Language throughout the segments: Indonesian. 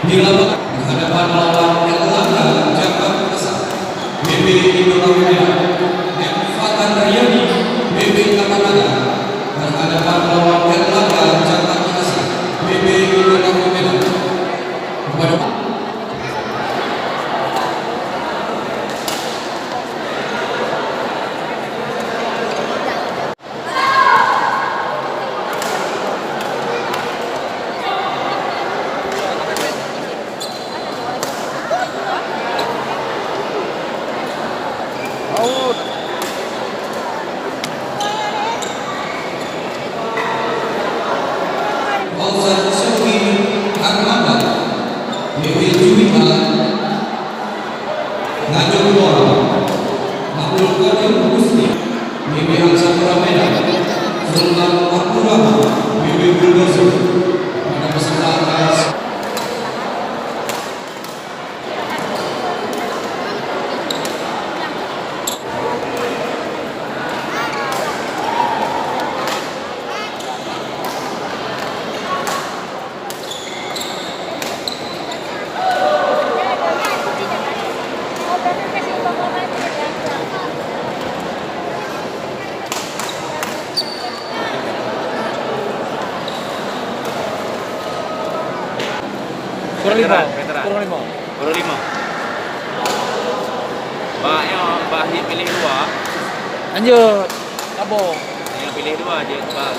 di lapangan menghadapan lawan Erlangga Jakarta, BB Indonesia, M. Fatan Riyadi, BB Tapanada, berhadapan lawan Erlangga Jakarta, BB Indonesia. Kepada Fauzan Syafri Armada, BB Juwita, Najib Mora, Abdul Qadir Gusti, BB Ansapura Medan, Sultan Abdurrahman, BB Bulldozer. Pada peserta atas kurang lima. Mbak Ahli pilih dua. Lanjut. Kabung. Yang pilih dua aja Mbak.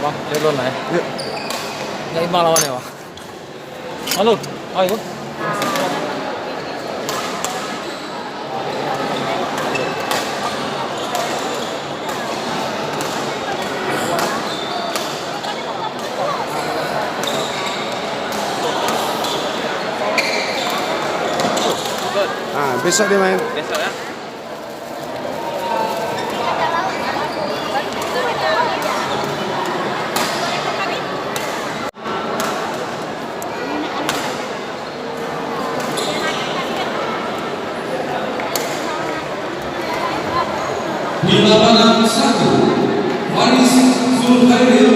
Bang, jalan lah ya. Yuk. Nggak imbang lawannya, Bang. Halo, ayo. Besok dia main. Besok ya. di lapangan 1, Faris Zulkhairil